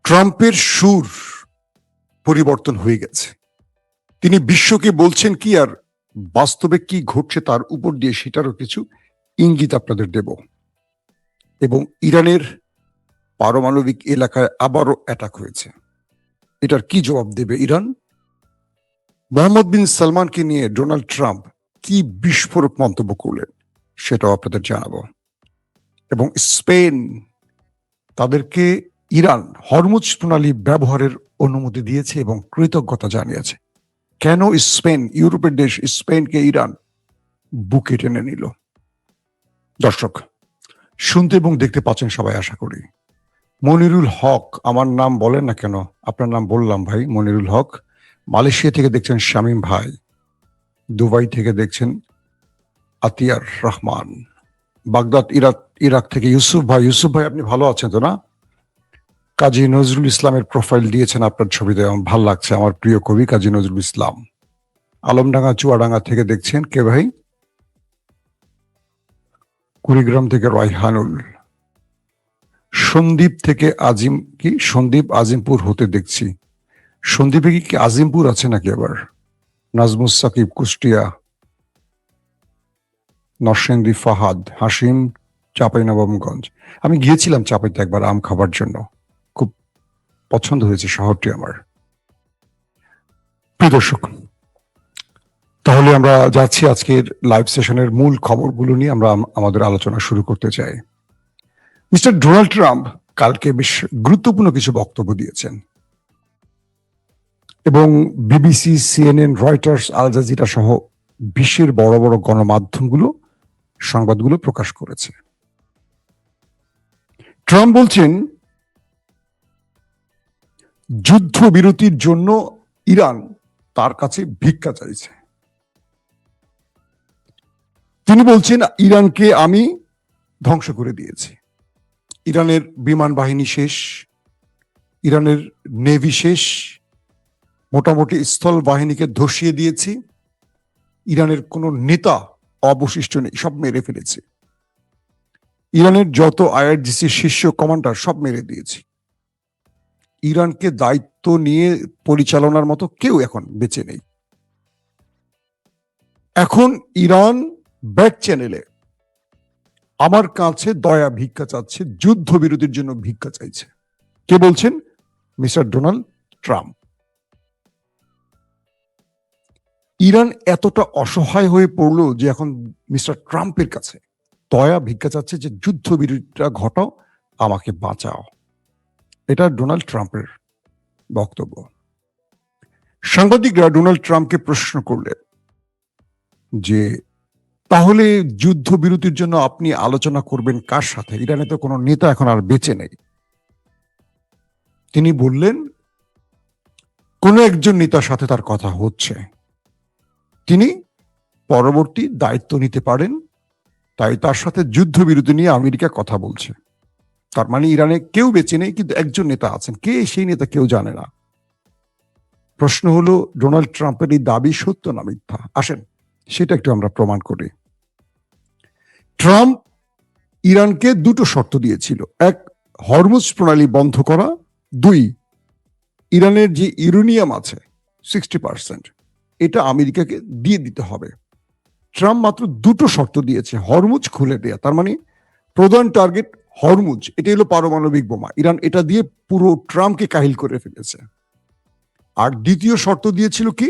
ট্রাম্পের সুর পরিবর্তন হয়ে গেছে। তিনি বিশ্বকে বলছেন কি আর বাস্তবে কি ঘটছে তার উপর দিয়ে সেটারও কিছু ইঙ্গিত আপনাদের দেব। এবং ইরানের পারমাণবিক এলাকায় আবারও অ্যাটাক হয়েছে, এটার কি জবাব দেবে ইরান? মোহাম্মদ বিন সালমানকে নিয়ে ডোনাল্ড ট্রাম্প কি বিস্ফোরক মন্তব্য করলেন সেটাও আপনাদের জানাবো। এবং স্পেন তাদেরকে ইরান হরমুজ প্রণালী ব্যবহারের অনুমতি দিয়েছে এবং কৃতজ্ঞতা জানিয়েছে। কেন স্পেন, ইউরোপের দেশ স্পেনকে ইরান বুকে টেনে নিল? দর্শক শুনতে এবং দেখতে পাচ্ছেন সবাই আশা করি। মনিরুল হক, আমার নাম বলেন না কেন, আপনার নাম বললাম ভাই। মনিরুল হক। মালয়েশিয়া থেকে দেখছেন শামীম ভাই, দুবাই থেকে দেখছেন আতিয়ার রহমান, বাগদাদ ইরাক থেকে ইউসুফ ভাই। ইউসুফ ভাই আপনি ভালো আছেন তো না? কাজী নজরুল ইসলামের প্রোফাইল দিয়েছেন আপনার ছবিতে, আমার ভাল লাগছে, আমার প্রিয় কবি কাজী নজরুল ইসলাম। আলমডাঙ্গা চুয়াডাঙ্গা থেকে দেখছেন কে ভাই? কুড়িগ্রাম থেকে রায়হানুল। সন্দীপ থেকে আজিম, কি সন্দীপ আজিমপুর হতে দেখছি। সন্দীপে কি আজিমপুর আছে নাকি আবার? নাজমুস সাকিব কুষ্টিয়া, নরসিংদী ফাহাদ, হাসিম চাঁপাইনবাবগঞ্জ। আমি গিয়েছিলাম চাঁপাইতে একবার আম খাবার জন্য, খুব পছন্দ হয়েছে শহরটি আমার। প্রিয় দর্শক, তাহলে আমরা যাচ্ছি আজকের লাইভ সেশনের মূল খবরগুলো নিয়ে আমরা আমাদের আলোচনা শুরু করতে চাই। মিস্টার ডোনাল্ড ট্রাম্প কালকে বেশ গুরুত্বপূর্ণ কিছু বক্তব্য দিয়েছেন এবং BBC, CNN, Reuters, Al Jazeera সহ বিশ্বের বড় বড় গণমাধ্যমগুলো সংবাদগুলো প্রকাশ করেছে। ট্রাম্প বলছেন যুদ্ধবিরতির জন্য ইরান তার কাছে ভিক্ষা চাইছে। তিনি বলছেন ইরানকে আমি ধ্বংস করে দিয়েছি, ইরানের বিমান বাহিনী শেষ, ইরানের নেভি শেষ, মোটামুটি স্থল বাহিনীকে ধসিয়ে দিয়েছি, ইরানের কোনো নেতা অবশিষ্ট নেই, সব মেরে ফেলেছি, ইরানের যত আইআরজিসি শীর্ষ কমান্ডার সব মেরে দিয়েছি, ইরানকে দায়িত্ব নিয়ে পরিচালনার মতো কেউ এখন বেঁচে নেই। এখন ইরান ব্যাক চ্যানেলে আমার কাছে দয়া ভিক্ষা চাচ্ছে, যুদ্ধবিরতির জন্য ভিক্ষা চাইছে। কে বলছেন? Mister Donald Trump. ইরান এতটা অসহায় হয়ে পড়লো যে এখন মিস্টার ট্রাম্পের কাছে দয়া ভিক্ষা চাচ্ছে যে যুদ্ধবিরতিটা ঘটাও, আমাকে বাঁচাও। এটা ডোনাল্ড ট্রাম্পের বক্তব্য। সাংবাদিকরা ডোনাল্ড ট্রাম্পকে প্রশ্ন করলেন যে তাহলে যুদ্ধবিরতির জন্য আপনি আলোচনা করবেন কার সাথে? ইরানে তো কোনো নেতা এখন আর বেঁচে নেই। তিনি বললেন কোন একজন নেতার সাথে তার কথা হচ্ছে, তিনি পরবর্তী দায়িত্ব নিতে পারেন, তাই তার সাথে যুদ্ধবিরতি নিয়ে আমেরিকা কথা বলছে। তার মানে ইরানে কেউ বেঁচে নেই, কিন্তু একজন নেতা আছেন। কে সেই নেতা কেউ জানে না। প্রশ্ন হলো ডোনাল্ড ট্রাম্পের এই দাবি সত্য না মিথ্যা? আসেন সেটা একটু আমরা প্রমাণ করি। ট্রাম্প ইরানকে দুটো শর্ত দিয়েছিল, এক হরমুজ প্রণালী বন্ধ করা, দুই ইরানের যে ইউরেনিয়াম আছে 60% এটা আমেরিকাকে দিয়ে দিতে হবে। ট্রাম্প মাত্র দুটো শর্ত দিয়েছে, হরমুজ খুলে দেয়া। তার মানে প্রধান টার্গেট হরমুজ, এটা হলো পারমাণবিক বোমা, ইরান এটা দিয়ে পুরো ট্রাম্পকে কাহিল করে ফেলেছে। আর দ্বিতীয় শর্ত দিয়েছিল কি,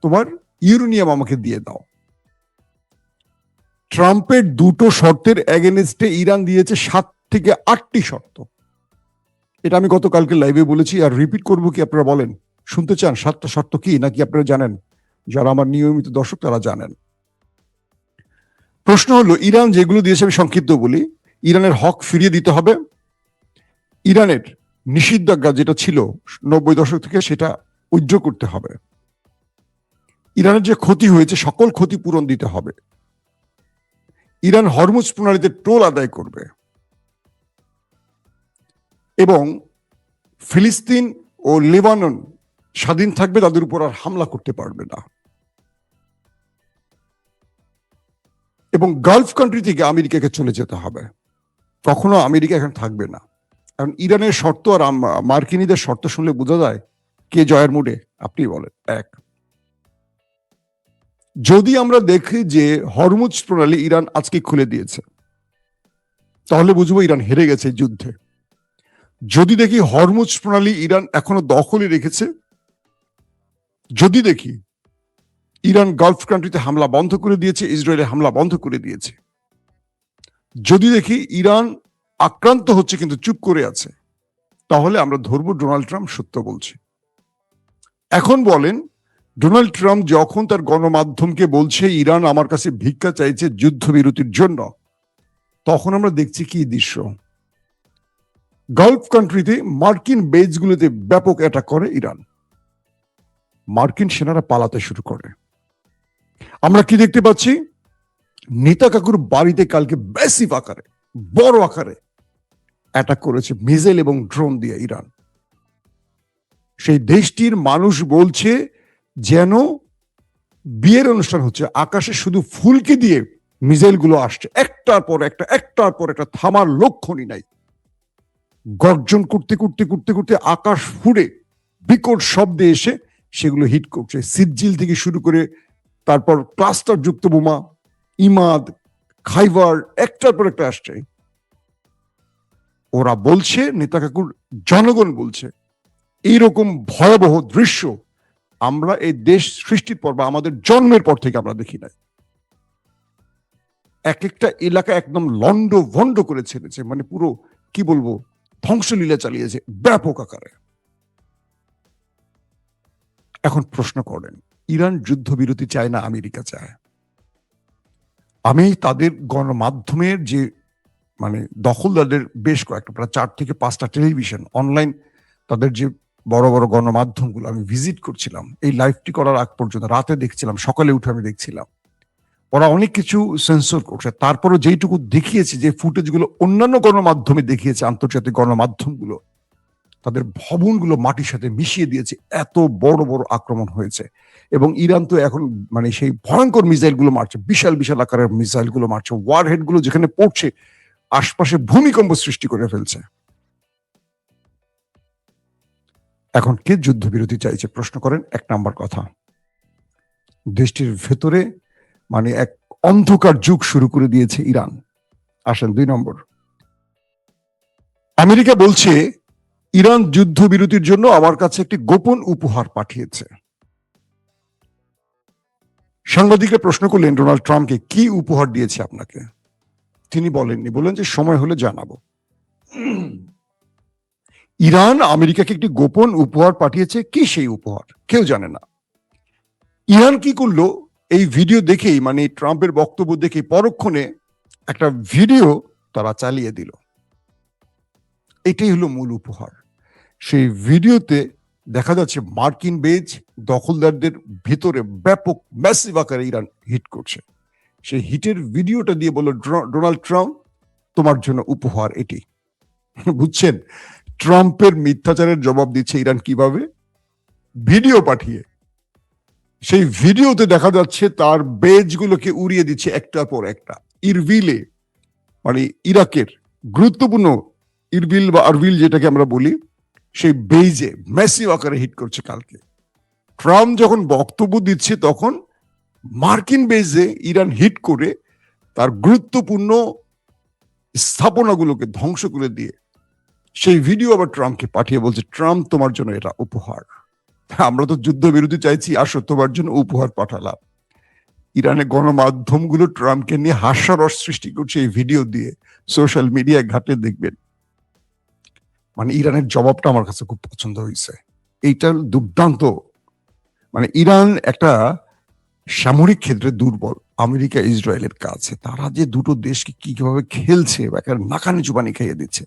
তোমার ইউরেনিয়াম আমাকে দিয়ে দাও। ট্রাম্পের দুটো শর্তের এগেনস্টে ইরান দিয়েছে 7 থেকে 8টি শর্ত। এটা আমি গতকালকে লাইভে বলেছি, আর রিপিট করবো কি আপনারা বলেন? শুনতে চান 7টা শর্ত কি, নাকি আপনারা জানেন? যারা আমার নিয়মিত দর্শক তারা জানেন। প্রশ্ন হলো ইরান যেগুলো দিয়েছে, আমি সংক্ষিপ্ত বলি। ইরানের হক ফিরিয়ে দিতে হবে, ইরানের নিষেধাজ্ঞা যেটা ছিল 90 দশক থেকে সেটা উইথড্র করতে হবে, ইরানের যে ক্ষতি হয়েছে সকল ক্ষতিপূরণ দিতে হবে, ইরান হরমুজ প্রণালীতে টোল আদায় করবে, এবং ফিলিস্তিন ও লেবানন স্বাধীন থাকবে, তাদের উপর আর হামলা করতে পারবে না, এবং গালফ কান্ট্রি থেকে আমেরিকাকে চলে যেতে হবে, কখনো আমেরিকা এখানে থাকবে না। কারণ ইরানের শর্ত আর মার্কিনীদের শর্ত শুনলে বোঝা যায় কে জয়ের মুডে। আপনি বলেন। এক, যদি আমরা দেখি যে হরমুজ প্রণালী ইরান আজকে খুলে দিয়েছে, তাহলে বুঝবো ইরান হেরে গেছে যুদ্ধে। যদি দেখি হরমুজ প্রণালী ইরান এখনো দখলে রেখেছে, যদি দেখি ইরান গালফ কান্ট্রিতে হামলা বন্ধ করে দিয়েছে, ইসরায়েলে হামলা বন্ধ করে দিয়েছে, যদি দেখি ইরান আক্রান্ত হচ্ছে কিন্তু চুপ করে আছে, তাহলে আমরা ধরবো ডোনাল্ড ট্রাম্প সত্য বলছে। এখন বলেন, ডোনাল্ড ট্রাম্প যখন তার গণমাধ্যমকে বলছে ইরান আমার কাছে ভিক্ষা চাইছে যুদ্ধবিরতির জন্য, তখন আমরা দেখছি কি দৃশ্য? গালফ কান্ট্রিতে মার্কিন বেজগুলোতে ব্যাপক অ্যাটাক করে ইরান, মার্কিন সেনারা পালাতে শুরু করে। আমরা কি দেখতে পাচ্ছি? নেতা কাকুর বাড়িতে কালকে ম্যাসিভ আকারে, বড় আকারে অ্যাটাক করেছে মিসাইল এবং ড্রোন দিয়ে ইরান। সেই দেশটির মানুষ বলছে যেন বিয়ের অনুষ্ঠান হচ্ছে, আকাশে শুধু ফুলকি দিয়ে মিসাইল গুলো আসছে, একটার পর একটা, একটার পর একটা, থামার লক্ষণই নাই। গর্জন করতে করতে করতে করতে আকাশ ফুড়ে বিকট শব্দে এসে সেগুলো হিট করছে। সিজ্জিল থেকে শুরু করে তারপর ক্লাস্টার যুক্ত বোমা, ইমাদ, খাইবার, একটার পর একটা আসছে। ওরা বলছে, নেতা কাকুর জনগণ বলছে, এইরকম ভয়াবহ দৃশ্য আমরা এই দেশ সৃষ্টির পর বা আমাদের জন্মের পর থেকে আমরা দেখি নাই। এক একটা এলাকা একদম লন্ড ভন্ড করে ছেড়েছে, মানে পুরো কি বলবো, ধ্বংসলীলা চালিয়েছে ব্যাপক আকারে। এখন প্রশ্ন করেন, ইরান যুদ্ধবিরতি চায় না আমেরিকা চায়? আমি তাদের গণমাধ্যমের যে মানে দখলদারদের বেশ কয়েকটা, প্রায় 4 থেকে 5টা টেলিভিশন, অনলাইন, তাদের যে বড় বড় গণমাধ্যমগুলো আমি ভিজিট করছিলাম এই লাইভটি করার আগ পর্যন্ত। রাতে দেখছিলাম, সকালে উঠে আমি দেখছিলাম, ওরা অনেক কিছু সেন্সর করছে। তারপরে যেইটুকু দেখিয়েছে, যে ফুটেজগুলো অন্যান্য গণমাধ্যমে দেখিয়েছে, আন্তর্জাতিক গণমাধ্যমগুলো, তাদের ভবনগুলো মাটির সাথে মিশিয়ে দিয়েছে, এত বড় বড় আক্রমণ হয়েছে। এবং ইরান তো এখন মানে সেই ভয়ঙ্কর মিসাইল গুলো মারছে, বিশাল বিশাল আকারের মিসাইল গুলো মারছে, ওয়ার হেড গুলো যেখানে পড়ছে আশপাশে ভূমিকম্প সৃষ্টি করে ফেলছে। এখন কে যুদ্ধবিরতি চাইছে প্রশ্ন করেন? 1 নাম্বার কথা, দেশটির ভেতরে মানে এক অন্ধকার যুগ শুরু করে দিয়েছে ইরান। আসেন 2 নম্বর, আমেরিকা বলছে ইরান যুদ্ধবিরতির জন্য আমার কাছে একটি গোপন উপহার পাঠিয়েছে। সাংবাদিকরা প্রশ্ন করলেন ডোনাল্ড ট্রাম্পকে, কি উপহার দিয়েছে আপনাকে? তিনি বলেননি, বলেন যে সময় হলে জানাবো। ইরান আমেরিকাকে একটি গোপন উপহার পাঠিয়েছে। কি সেই উপহার? কেউ জানে না। ইরান কি করলো, এই ভিডিও দেখেই, মানে ট্রাম্পের বক্তব্য দেখে পরক্ষণে একটা ভিডিও তারা চালিয়ে দিল। এটাই হলো মূল উপহার। সেই ভিডিওতে দেখা যাচ্ছে মার্কিন বেজ দখলদারদের ভিতরে ব্যাপক ম্যাসিভ আকারে ইরান হিট করছে। সেই হিটের ভিডিওটা দিয়ে বলল, ডোনাল্ড ট্রাম্প তোমার জন্য উপহার এটি। বুঝছেন ট্রাম্পের মিথ্যাচারের জবাব দিচ্ছে ইরান কিভাবে? ভিডিও পাঠিয়ে। সেই ভিডিওতে দেখা যাচ্ছে তার বেজগুলোকে উড়িয়ে দিচ্ছে একটার পর একটা। ইরবিলে, মানে ইরাকের গুরুত্বপূর্ণ ইরবিল বা আরবিল যেটাকে আমরা বলি, সেই বেজে ম্যাসিভ আকারে হিট করছে কালকে। ট্রাম্প যখন বক্তব্য দিচ্ছে তখন মার্কিন বেজে ইরান হিট করে তার গুরুত্বপূর্ণ স্থাপনাগুলোকে ধ্বংস করে দিয়ে সেই ভিডিও আবার ট্রাম্পকে পাঠিয়ে বলছে, ট্রাম্প তোমার জন্য এটা উপহার। আমরা তো যুদ্ধবিরতি চাইছি, আসো তোমার জন্য উপহার পাঠালাম। ইরানের গণমাধ্যমগুলো ট্রাম্পকে নিয়ে হাস্যরস সৃষ্টি করছে এই ভিডিও দিয়ে, সোশ্যাল মিডিয়ায় ঘাটে দেখবেন। মানে ইরানের জবাবটা আমার কাছে খুব পছন্দ হয়েছে। এইটা দুর্দান্ত। মানে ইরান একটা সামরিক ক্ষেত্রে দুর্বল আমেরিকা ইসরায়েলের কাছে। তারা যে দুটো দেশকে কিভাবে খেলছে বা নাকানি চুবানি খাইয়ে দিচ্ছে,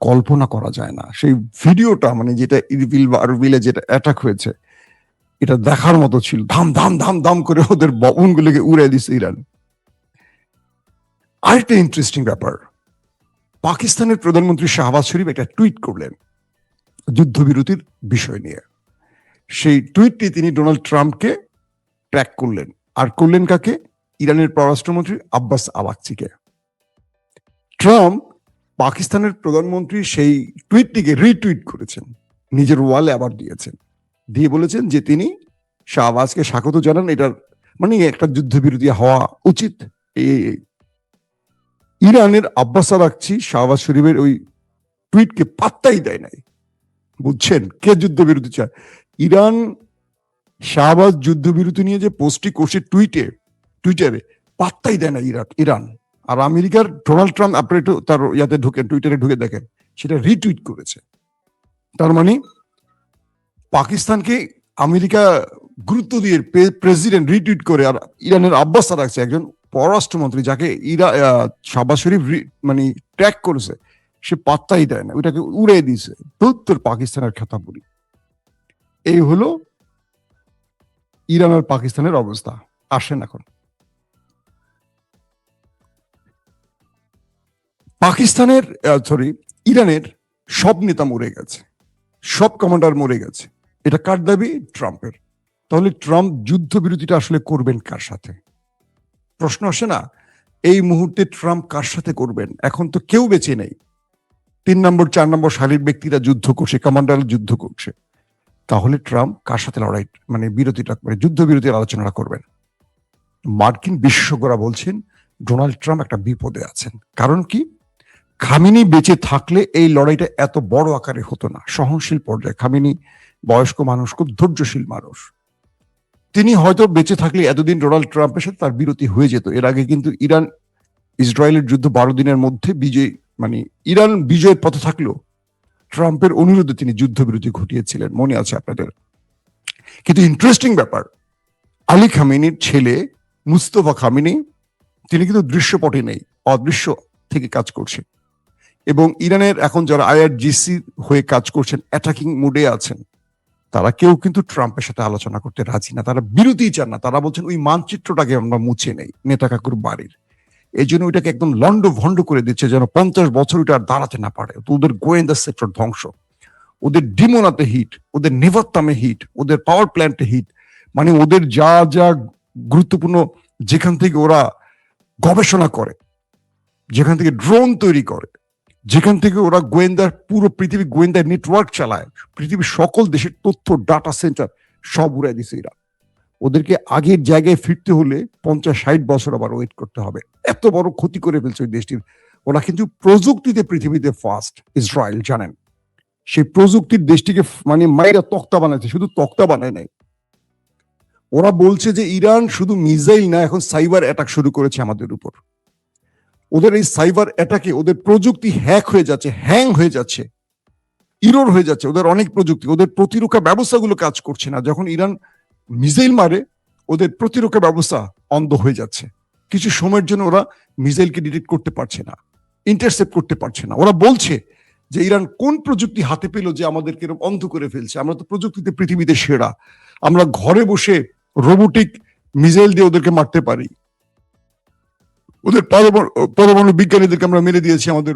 কল্পনা করা যায় না। সেই ভিডিওটা, মানে যেটা ইরবিল বা আরবিলে যেটা অ্যাটাক হয়েছে, এটা দেখার মতো ছিল। ধাম ধাম ধাম ধাম করে ওদের ভবনগুলোকে উড়ে দিচ্ছে ইরান। আরেকটা ইন্টারেস্টিং ব্যাপার, পাকিস্তানের প্রধানমন্ত্রী শাহবাজ শরীফ একটা টুইট করলেন যুদ্ধবিরতির বিষয় নিয়ে। সেই টুইটটি তিনি ডোনাল্ড ট্রাম্পকে ট্র্যাক করলেন। আর করলেন কাকে? ইরানের পররাষ্ট্রমন্ত্রী আব্বাস আরাগচিকে। ট্রাম্প পাকিস্তানের প্রধানমন্ত্রী সেই টুইটটিকে রিটুইট করেছেন, নিজের ওয়ালে আবার দিয়েছেন, দিয়ে বলেছেন যে তিনি শাহবাজকে স্বাগত জানান, এটার মানে একটা যুদ্ধবিরতি হওয়া উচিত। ইরানের আব্বাস আরাকচি শাহবাজ শরীফের ওই টুইটকে পাত্তাই দেয় নাই। বুঝছেন কে যুদ্ধবিরতি চায়? ইরান শাহবাজ যুদ্ধবিরতি নিয়ে যে পোস্টটি করছে টুইটারে পাত্তাই দেয় না ইরান। আর আমেরিকার ডোনাল্ড ট্রাম্প, আপনি একটু তার ইয়াতে ঢুকেন, টুইটারে ঢুকে দেখেন, সেটা রিটুইট করেছে। তার মানে পাকিস্তানকে আমেরিকা গুরুত্ব দিয়ে প্রেসিডেন্ট রিটুইট করে, আর ইরানের আব্বাস আরাকচি একজন পররাষ্ট্রমন্ত্রী যাকে শাহবাজ শরীফ মানে ট্র্যাক করেছে, সে পাত্তাই দেয় না, ওইটাকে উড়ে দিয়েছে। উত্তর পাকিস্তানের খেতাবুরি। এই হলো ইরান আর পাকিস্তানের অবস্থা। আসেন এখন পাকিস্তানের ইরানের সব নেতা মরে গেছে, সব কমান্ডার মরে গেছে। এটা কার দাবি? ট্রাম্পের। তাহলে ট্রাম্প যুদ্ধবিরতিটা আসলে করবেন কার সাথে? প্রশ্ন আসে না? এই মুহূর্তে ট্রাম্প কার সাথে করবেন? এখন তো কেউ বেঁচে নেই। 3 নম্বর 4 নম্বর সারির ব্যক্তিরা যুদ্ধ করছে, কমান্ডার যুদ্ধ করছে। তাহলে ট্রাম্প কার সাথে লড়াই মানে বিরতিটা মানে যুদ্ধবিরতির আলোচনাটা করবেন? মার্কিন বিশেষজ্ঞরা বলছেন ডোনাল্ড ট্রাম্প একটা বিপদে আছেন। কারণ কি? খামেনি বেঁচে থাকলে এই লড়াইটা এত বড় আকারে হতো না, সহনশীল পর্যায়ে। খামেনি বয়স্ক মানুষ, খুব ধৈর্যশীল মানুষ। তিনি হয়তো বেঁচে থাকলে এতদিন ডোনাল্ড ট্রাম্পের সাথে তার বিরতি হয়ে যেত। এর আগে কিন্তু ইরান ইসরায়েলের যুদ্ধ 12 দিনের মধ্যে মানে ইরান বিজয়ের পথে থাকলেও ট্রাম্পের অনুরোধে তিনি যুদ্ধবিরতি ঘটিয়েছিলেন, মনে আছে আপনাদের। কিন্তু ইন্টারেস্টিং ব্যাপার, আলী খামেনির ছেলে মুস্তফা খামেনি তিনি কিন্তু দৃশ্যপটে নেই, অদৃশ্য থেকে কাজ করছে। এবং ইরানের এখন যারা IRGC হয়ে কাজ করছেন, অ্যাটাকিং মুডে আছেন, তারা কেউ কিন্তু ট্রাম্পের সাথে আলোচনা করতে রাজি না। তারা বিরতি চান না। তারা বলছেন ওই মানচিত্রটাকে আমরা মুছে নেই নেতা কাকুর বাড়ির। এই জন্য ওইটাকে একদম লন্ড ভন্ড করে দিচ্ছে, যেন 50 বছর ওইটা আর দাঁড়াতে না পারে। তো ওদের গোয়েন্দা সেক্টর ধ্বংস, ওদের ডিমোনাতে হিট, ওদের নেভাত্তামে হিট, ওদের পাওয়ার প্ল্যান্টে হিট, মানে ওদের যা যা গুরুত্বপূর্ণ, যেখান থেকে ওরা গবেষণা করে, যেখান থেকে ড্রোন তৈরি করে, যেখান থেকে ওরা গোয়েন্দার পুরো পৃথিবী গোয়েন্দা নেটওয়ার্ক চালায়, পৃথিবীর সকল দেশের তথ্য ডাটা সেন্টার সব উড়াই দিছে এরা। ওদেরকে আগের জায়গায় ফিরতে হলে 50-60 বছর আবার ওয়েট করতে হবে। এত বড় ক্ষতি করে ফেলছে ওই দেশটির। ওরা কিন্তু প্রযুক্তিতে পৃথিবীতে ফার্স্ট, ইসরায়েল জানেন। সেই প্রযুক্তির দেশটিকে মানে মাইরা তক্তা বানাইছে, শুধু তক্তা বানায় নাই। ওরা বলছে যে ইরান শুধু মিসাইল না, এখন সাইবার অ্যাটাক শুরু করেছে আমাদের উপর। ওদের এই সাইবার অ্যাটাকে ওদের প্রযুক্তি হ্যাক হয়ে যাচ্ছে, হ্যাং হয়ে যাচ্ছে, ইরোর হয়ে যাচ্ছে ওদের অনেক প্রযুক্তি। ওদের প্রতিরক্ষা ব্যবস্থাগুলো কাজ করছে না। যখন ইরান মিসাইল মারে, ওদের প্রতিরক্ষা ব্যবস্থা অন্ধ হয়ে যাচ্ছে। কিছু সময়ের জন্য ওরা মিসাইলকে ডিটেক্ট করতে পারছে না, ইন্টারসেপ্ট করতে পারছে না। ওরা বলছে যে ইরান কোন প্রযুক্তি হাতে পেল যে আমাদেরকে এরকম অন্ধ করে ফেলছে? আমরা তো প্রযুক্তিতে পৃথিবীতে সেরা। আমরা ঘরে বসে রোবোটিক মিসাইল দিয়ে ওদেরকে মারতে পারি। ওদের পরমাণু বিজ্ঞানীদেরকে আমরা মেরে দিয়েছি আমাদের